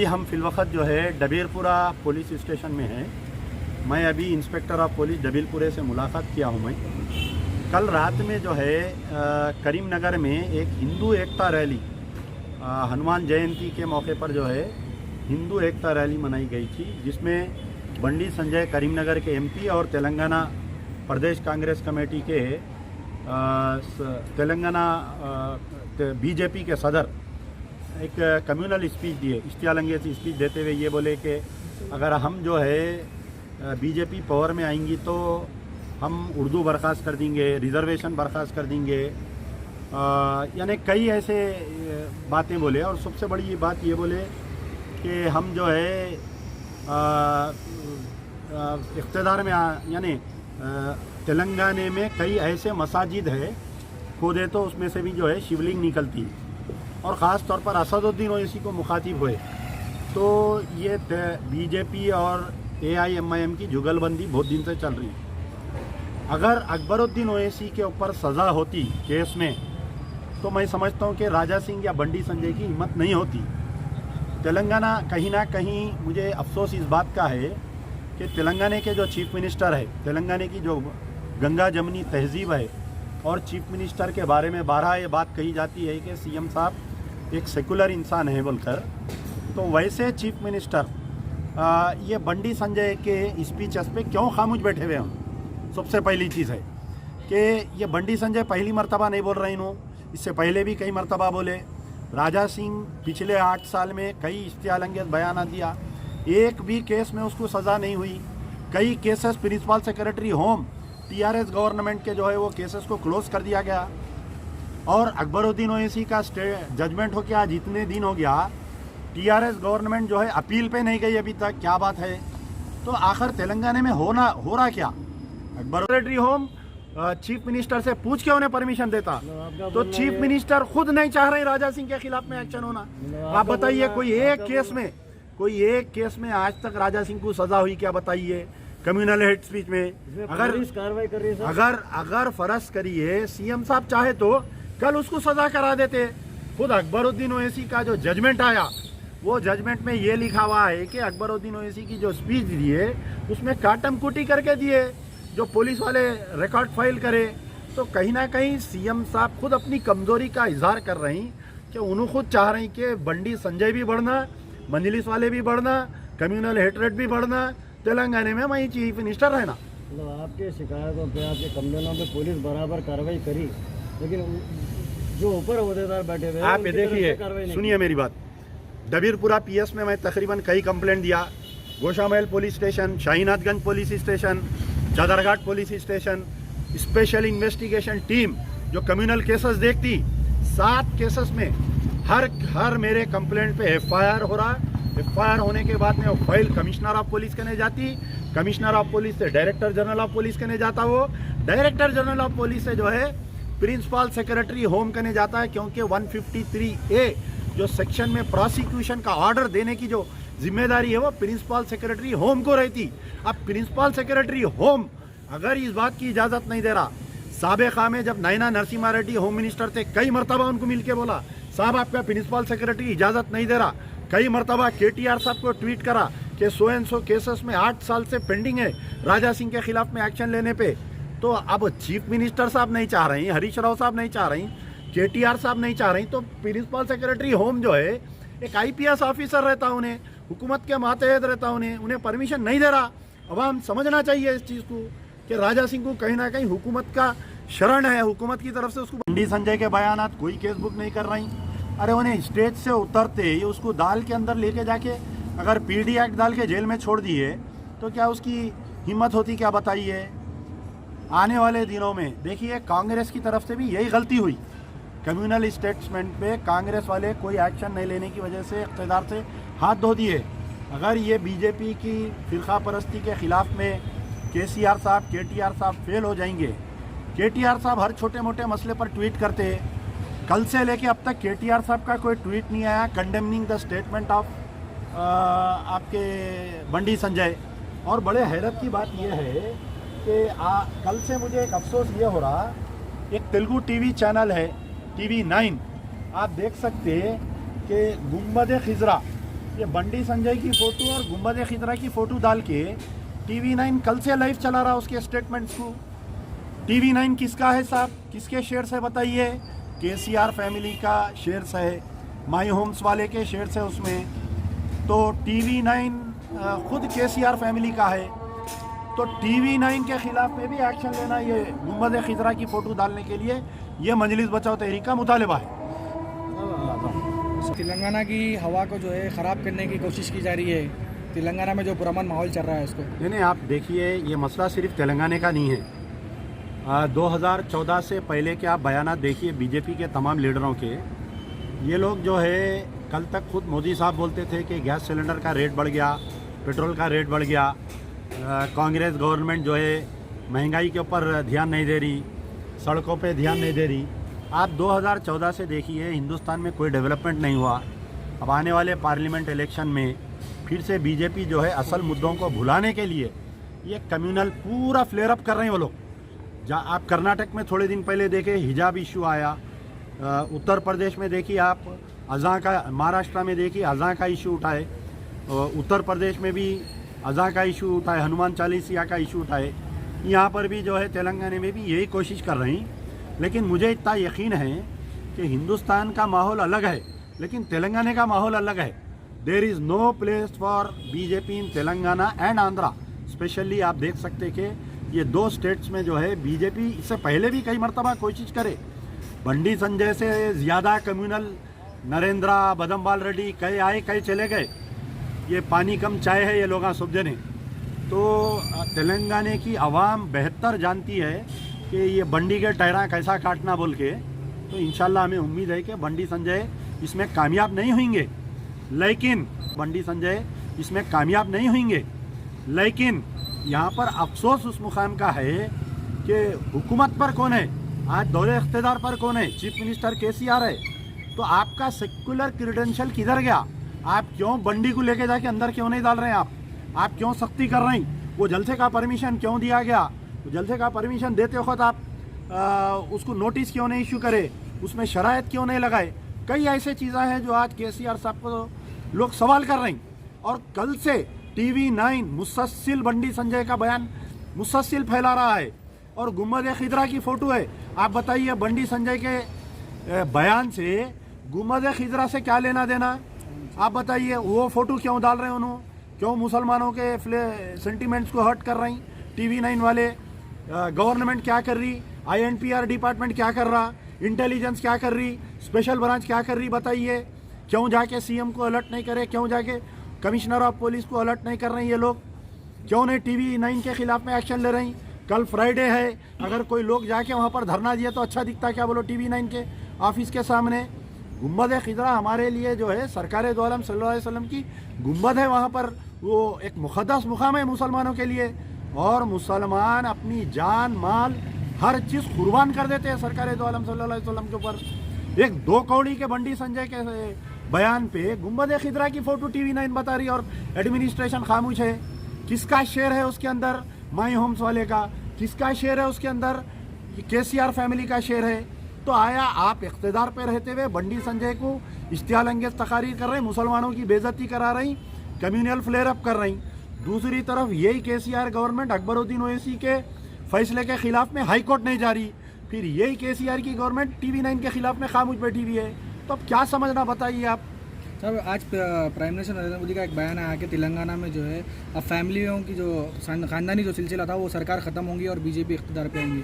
अभी हम फिलवक़्त जो है डबीरपुरा पुलिस स्टेशन में हैं। मैं अभी इंस्पेक्टर ऑफ पुलिस डबीरपुरे से मुलाकात किया हूँ। मैं कल रात में जो है करीमनगर में एक हिंदू एकता रैली हनुमान जयंती के मौके पर जो है हिंदू एकता रैली मनाई गई थी, जिसमें बंडी संजय करीमनगर के एमपी और तेलंगाना प्रदेश कांग्रेस कमेटी के तेलंगाना बीजेपी के सदर एक कम्युनल स्पीच दिए। इश्तियालंगे से स्पीच देते हुए ये बोले कि अगर हम जो है बीजेपी पावर में आएंगी तो हम उर्दू बर्खास्त कर देंगे, रिजर्वेशन बर्खास्त कर देंगे, यानी कई ऐसे बातें बोले। और सबसे बड़ी बात ये बोले कि हम जो है इक़्तिदार में यानी तेलंगाना में कई ऐसे मसाजिद है खोदे तो उसमें से भी जो है शिवलिंग निकलती है, और ख़ास तौर पर असदुद्दीन ओवैसी को मुखातिब हुए। तो ये बीजेपी और AIMIM की जुगलबंदी बहुत दिन से चल रही है। अगर अकबरुद्दीन ओवैसी के ऊपर सज़ा होती केस में तो मैं समझता हूँ कि राजा सिंह या बंडी संजय की हिम्मत नहीं होती। तेलंगाना कहीं ना कहीं मुझे अफसोस इस बात का है कि तेलंगाना के जो चीफ मिनिस्टर है, तेलंगाना की जो गंगा जमनी तहजीब है, और चीफ मिनिस्टर के बारे में 12 ये बात कही जाती है कि CM साहब एक सेकुलर इंसान है बोलकर, तो वैसे चीफ मिनिस्टर ये बंडी संजय के स्पीचेस पे क्यों खामोश बैठे हुए हैं। सबसे पहली चीज़ है कि ये बंडी संजय पहली मर्तबा नहीं बोल रहे हैं, इससे पहले भी कई मर्तबा बोले। राजा सिंह पिछले 8 साल में कई इश्तियालंगेज़ बयान दिया, एक भी केस में उसको सज़ा नहीं हुई। कई cases principal secretary home TRS government के जो है वो केसेस को क्लोज कर दिया गया। और अकबरुद्दीन ओवैसी का जजमेंट हो के आज इतने दिन हो गया, TRS गवर्नमेंट जो है अपील पे नहीं गई अभी तक। क्या बात है? तो आखिर तेलंगाना में हो रहा क्या? Akbar secretary home chief minister से पूछ के उन्हें परमिशन देता, तो चीफ मिनिस्टर खुद नहीं चाह रहे राजा सिंह के खिलाफ में एक्शन होना। आप बताइए कोई एक केस में आज तक राजा सिंह को सजा हुई क्या? बताइए कम्युनल हेट स्पीच में अगर कार्रवाई कर रही है, अगर फर्ज करिए CM साहब चाहे तो कल उसको सजा करा देते। खुद अकबरुद्दीन ओवैसी का जो जजमेंट आया, वो जजमेंट में ये लिखा हुआ है कि अकबरुद्दीन ओवैसी की जो स्पीच दिए उसमें काटम कुटी करके दिए, जो पुलिस वाले रिकॉर्ड फाइल करे। तो कहीं ना कहीं CM साहब खुद अपनी कमजोरी का इजहार कर रहे हैं कि उन्होंने खुद चाह रहे हैं कि बंडी संजय भी बढ़ना, मजलिस वाले भी बढ़ना, कम्युनल हेटरेट भी बढ़ना, तेलंगाना में मैं चीफ मिनिस्टर रहना। मतलब आपके शिकायतों पे, आपके कंप्लेनों पे पुलिस बराबर कार्रवाई करी, लेकिन जो ऊपर अहदेदार बैठे हुए, आप ये देखिए, सुनिए मेरी बात। डबीरपुरा PS में मैं तकरीबन कई कंप्लेंट दिया। Goshamahal police station, Shahinathgunj police station, Chaderghat police station, special investigation team जो कम्युनल केसेस देखती, 7 केसेस में हर मेरे कंप्लेंट पे FIR हो रहा। FIR होने के बाद में वो फाइल कमिश्नर ऑफ पुलिस के नहीं जाती, कमिश्नर ऑफ पुलिस से डायरेक्टर जनरल ऑफ पुलिस के नहीं जाता, वो डायरेक्टर जनरल ऑफ पुलिस से जो है प्रिंसिपल सेक्रेटरी होम करने जाता है, क्योंकि 153A जो सेक्शन में प्रोसिक्यूशन का ऑर्डर देने की जो जिम्मेदारी है वो प्रिंसिपल सेक्रेटरी होम को रहती। अब प्रिंसिपल सेक्रेटरी होम अगर इस बात की इजाज़त नहीं दे रहा, साबिक़ा में जब नैना नरसिम्हा रेड्डी होम मिनिस्टर थे, कई मरतबा उनको मिल के बोला साहब आपका प्रिंसिपल सेक्रेटरी इजाज़त नहीं दे रहा। कई मरतबा KTR साहब को ट्वीट करा कि 100 केसेस में 8 साल से पेंडिंग है राजा सिंह के खिलाफ में एक्शन लेने पे। तो अब चीफ मिनिस्टर साहब नहीं चाह रहे हैं, हरीश राव साहब नहीं चाह रही, KTR साहब नहीं चाह रही, तो प्रिंसिपल सेक्रेटरी होम जो है एक IPS ऑफिसर रहता, उन्हें हुकूमत के मातहत रहता, उन्हें परमिशन नहीं दे रहा। अब हम समझना चाहिए इस चीज़ को कि राजा सिंह को कहीं ना कहीं हुकूमत का शरण है, हुकूमत की तरफ से उसको। बंडी संजय के बयानात कोई केस बुक नहीं कर रही। अरे उन्हें स्टेज से उतरते ही उसको दाल के अंदर लेके जाके अगर PD एक्ट डाल के जेल में छोड़ दिए तो क्या उसकी हिम्मत होती? क्या बताइए। आने वाले दिनों में देखिए कांग्रेस की तरफ से भी यही गलती हुई, कम्युनल स्टेटमेंट पे कांग्रेस वाले कोई एक्शन नहीं लेने की वजह से इक़्तिदार से हाथ धो दिए। अगर ये बीजेपी की फ़िरका परस्ती के ख़िलाफ़ में KCR साहब, KTR साहब फेल हो जाएंगे। KTR साहब हर छोटे मोटे मसले पर ट्वीट करते, कल से लेके अब तक KTR साहब का कोई ट्वीट नहीं आया कंडेमनिंग द स्टेटमेंट ऑफ आपके बंडी संजय। और बड़े हैरत की बात यह है कि कल से मुझे एक अफसोस ये हो रहा, एक तेलुगु TV चैनल है TV9, आप देख सकते हैं कि गुंबद खिजरा ये बंडी संजय की फ़ोटो और गुंबद खिदरा की फ़ोटो डाल के TV9 कल से लाइव चला रहा उसके स्टेटमेंट्स को। TV9 किसका है साहब, किसके शेयर्स है बताइए? KCR फैमिली का शेयर्स है, माई होम्स वाले के शेयर्स है उसमें। तो TV9 खुद KCR फैमिली का है, तो TV9 के ख़िलाफ़ में भी एक्शन लेना, ये गुंबद खिदरा की फ़ोटो डालने के लिए ये मजलिस बचाओ तहरीक का मुतालबा है। तेलंगाना की हवा को जो है ख़राब करने की कोशिश की जा रही है, तेलंगाना में जो पुरअमन माहौल चल रहा है उसको। नहीं, आप देखिए ये मसला सिर्फ तेलंगाना का नहीं है। 2014 से पहले के आप बयानात देखिए बीजेपी के तमाम लीडरों के। ये लोग जो है कल तक खुद मोदी साहब बोलते थे कि गैस सिलेंडर का रेट बढ़ गया, पेट्रोल का रेट बढ़ गया, कांग्रेस गवर्नमेंट जो है महंगाई के ऊपर ध्यान नहीं दे रही, सड़कों पे ध्यान नहीं दे रही। आप 2014 से देखिए हिंदुस्तान में कोई डेवलपमेंट नहीं हुआ। अब आने वाले पार्लियामेंट इलेक्शन में फिर से बीजेपी जो है असल मुद्दों को भुलाने के लिए ये कम्युनल पूरा फ्लेयर अप कर रहे हैं वो लोग। जहाँ आप कर्नाटक में थोड़े दिन पहले देखे हिजाब इशू आया, उत्तर प्रदेश में देखिए आप अज़ां का, महाराष्ट्र में देखिए अज़ां का इशू उठाए, उत्तर प्रदेश में भी अज़ां का इशू उठाए, हनुमान चालीसा का इशू उठाए। यहाँ पर भी जो है तेलंगाना में भी यही कोशिश कर रही। लेकिन मुझे इतना यकीन है कि हिंदुस्तान का माहौल अलग है लेकिन तेलंगाना का माहौल अलग है। There is no place for BJP in Telangana and Andhra specially. आप देख सकते कि ये दो स्टेट्स में जो है बीजेपी इससे पहले भी कई मरतबा कोशिश करे, बंडी संजय से ज़्यादा कम्युनल नरेंद्र बदमबाल रेड्डी कई आए कई चले गए। ये पानी कम चाय है ये लोग सब जने। तो तेलंगाना की आवाम बेहतर जानती है कि ये बंडी के टहरा कैसा काटना बोल के। तो इंशाल्लाह हमें उम्मीद है कि बंडी संजय इसमें कामयाब नहीं होंगे, लेकिन बंडी संजय इसमें कामयाब नहीं होंगे। लेकिन यहाँ पर अफसोस उस मुकाम का है कि हुकूमत पर कौन है, आज दौरे इख्तिदार पर कौन है, चीफ मिनिस्टर KCR है। तो आपका सेक्युलर क्रीडेंशियल किधर गया? आप क्यों बंडी को लेके जाके अंदर क्यों नहीं डाल रहे हैं? आप क्यों सख्ती कर रहे हैं? वो जलसे का परमिशन क्यों दिया गया? जलसे का परमिशन देते वक्त आप उसको नोटिस क्यों नहीं इशू करे, उसमें शराइत क्यों नहीं लगाए? कई ऐसे चीज़ें हैं जो आज KCR साहब को लोग सवाल कर रहे हैं। और कल से TV9 मुसलसल बंडी संजय का बयान मुसलसल फैला रहा है और गुंबद खिदरा की फ़ोटो है। आप बताइए बंडी संजय के बयान से गुंबद खिदरा से क्या लेना देना? आप बताइए वो फ़ोटो क्यों डाल रहे हैं उन्होंने? क्यों मुसलमानों के सेंटिमेंट्स को हर्ट कर रही TV9 वाले? गवर्नमेंट क्या कर रही? INPR डिपार्टमेंट क्या कर रहा? इंटेलिजेंस क्या कर रही? स्पेशल ब्रांच क्या कर रही? बताइए क्यों जाके CM को अलर्ट नहीं करे? क्यों जाके कमिश्नर ऑफ पुलिस को अलर्ट नहीं कर रहे हैं ये लोग? क्यों नहीं TV9 के खिलाफ में एक्शन ले रही? कल फ्राइडे है, अगर कोई लोग जाके वहाँ पर धरना दिए तो अच्छा दिखता क्या? बोलो TV9 के ऑफिस के सामने। गुंबद खिदरा हमारे लिए जो है सरकार दो आलम सल्लल्लाहु अलैहि वसल्लम की गुंबद है, वहाँ पर वो एक मुक़द्दस मुकाम है मुसलमानों के लिए। और मुसलमान अपनी जान माल हर चीज़ कुर्बान कर देते हैं सरकार दो आलम सल्लल्लाहु अलैहि वसल्लम के ऊपर। एक 2 कौड़ी के बंडी संजय के बयान पे गुंबद खिदरा की फ़ोटो TV9 बता रही और एडमिनिस्ट्रेशन खामोश है। किसका शेयर है उसके अंदर? माई होम्स वाले का। किसका शेयर है उसके अंदर? KCR फैमिली का शेयर है। तो आया आप इख्तिदार पे रहते हुए बंडी संजय को इश्तियाल अंगेज तकारीर कर रहे, मुसलमानों की बेइज्जती करा रही, कम्युनल फ्लेयर अप कर रही। दूसरी तरफ यही KCR गवर्नमेंट अकबरुद्दीन ओवैसी के फैसले के खिलाफ में हाई कोर्ट नहीं जा रही, फिर यही KCR की गवर्नमेंट TV9 के खिलाफ में खामोश बैठी हुई है। तो अब क्या समझना बताइए आप? सर आज प्राइम मिनिस्टर नरेंद्र मोदी का एक बयान आया कि तेलंगाना में जो है अब फैमिलियों की जो खानदानी जो सिलसिला था वो सरकार ख़त्म होंगी और BJP इख्तिदार पे आएंगी।